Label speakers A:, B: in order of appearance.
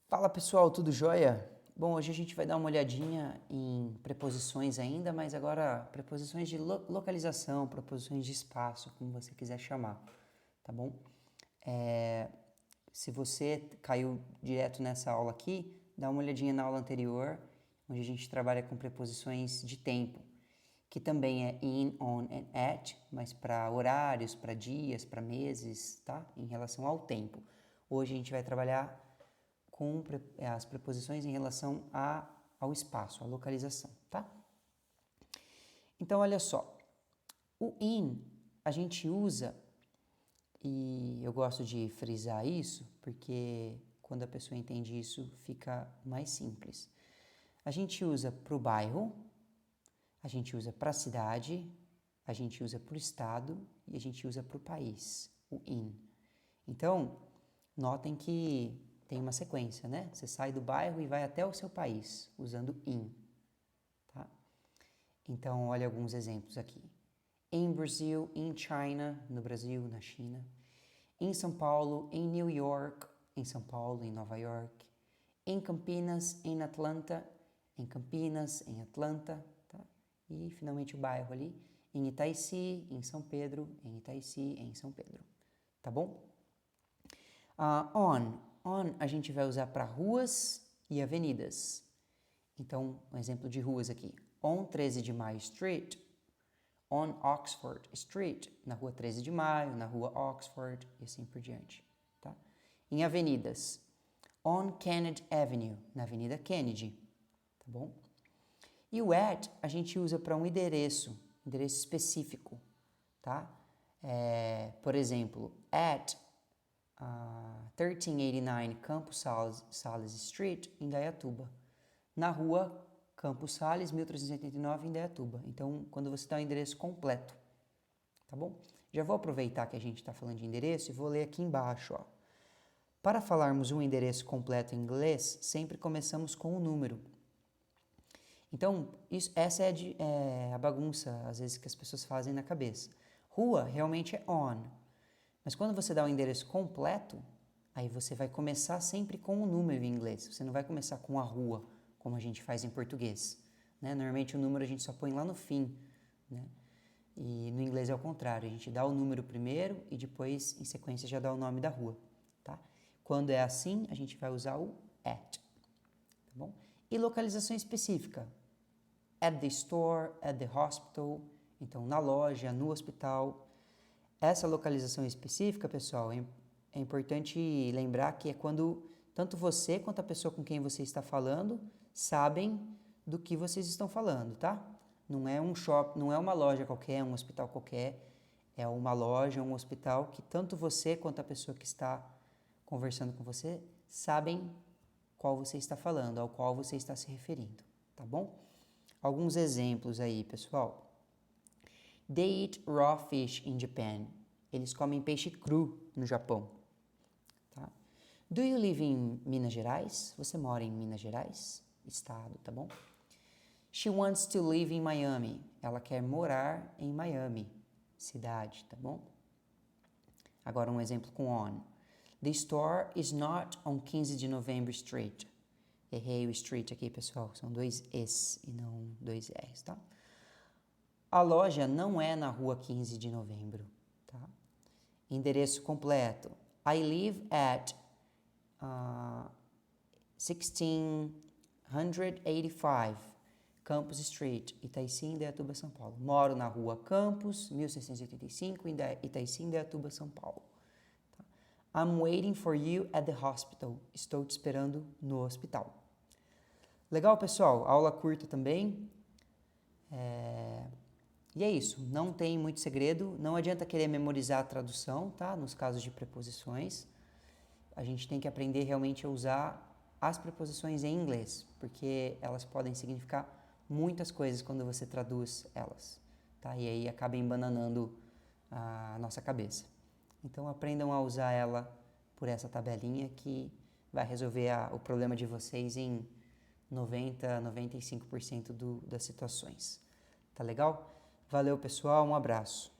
A: Fala pessoal, tudo jóia? Bom, hoje a gente vai dar uma olhadinha em preposições ainda, mas agora preposições de localização, preposições de espaço, como você quiser chamar, tá bom? Se você caiu direto nessa aula aqui, dá uma olhadinha na aula anterior, onde a gente trabalha com preposições de tempo, que também é in, on and at, mas para horários, para dias, para meses, tá? Em relação ao tempo. Hoje a gente vai trabalhar com as preposições em relação ao espaço, à localização, tá? Então, olha só, o in a gente usa, e eu gosto de frisar isso, porque quando a pessoa entende isso, fica mais simples. A gente usa para o bairro, a gente usa para a cidade, a gente usa para o estado e a gente usa para o país, o in. Então, notem que tem uma sequência, né? Você sai do bairro e vai até o seu país, usando in, tá? Então, olha alguns exemplos aqui. In Brazil, in China, no Brasil, na China. Em São Paulo, em New York, em São Paulo, em Nova York. Em Campinas, em Atlanta, em Campinas, em Atlanta, tá? E, finalmente, o bairro ali. Em Itaici, em São Pedro, em Itaici, em São Pedro. Tá bom? On a gente vai usar para ruas e avenidas. Então, um exemplo de ruas aqui. On 13 de Maio Street, on Oxford Street, na rua 13 de Maio, na rua Oxford e assim por diante. Tá? Em avenidas, on Kennedy Avenue, na Avenida Kennedy. Tá bom? E o at a gente usa para um endereço específico. Tá? Por exemplo, at 1389 Campos Sales Street, em Indaiatuba. Na rua Campos Sales, 1389, em Indaiatuba. Então, quando você dá o endereço completo, tá bom? Já vou aproveitar que a gente está falando de endereço e vou ler aqui embaixo, ó. Para falarmos um endereço completo em inglês, sempre começamos com o número. Então, essa é a bagunça, às vezes, que as pessoas fazem na cabeça. Rua realmente é on. Mas quando você dá o endereço completo, aí você vai começar sempre com o número em inglês. Você não vai começar com a rua, como a gente faz em português. Né? Normalmente o número a gente só põe lá no fim. Né? E no inglês é o contrário. A gente dá o número primeiro e depois, em sequência, já dá o nome da rua. Tá? Quando é assim, a gente vai usar o at. Tá bom? E localização específica. At the store, at the hospital. Então, na loja, no hospital. Essa localização específica, pessoal, é importante lembrar que é quando tanto você quanto a pessoa com quem você está falando sabem do que vocês estão falando, tá? Não é um shopping, não é uma loja qualquer, um hospital qualquer, é uma loja, um hospital que tanto você quanto a pessoa que está conversando com você sabem qual você está falando, ao qual você está se referindo, tá bom? Alguns exemplos aí, pessoal. They eat raw fish in Japan. Eles comem peixe cru no Japão. Tá? Do you live in Minas Gerais? Você mora em Minas Gerais? Estado, tá bom? She wants to live in Miami. Ela quer morar em Miami, cidade, tá bom? Agora um exemplo com on. The store is not on 15 de Novembro Street. Errei o street aqui, pessoal. São dois es e não dois r's, tá? A loja não é na rua 15 de novembro, tá? Endereço completo. I live at 1685 Campos Street, Itaici, Indaiatuba, São Paulo. Moro na rua Campos, 1685, Itaici, Indaiatuba, São Paulo. Tá? I'm waiting for you at the hospital. Estou te esperando no hospital. Legal, pessoal? Aula curta também. E é isso, não tem muito segredo, não adianta querer memorizar a tradução, tá? Nos casos de preposições, a gente tem que aprender realmente a usar as preposições em inglês, porque elas podem significar muitas coisas quando você traduz elas, tá? E aí acaba embananando a nossa cabeça. Então aprendam a usar ela por essa tabelinha que vai resolver o problema de vocês em 90, 95% das situações. Tá legal? Valeu, pessoal. Um abraço.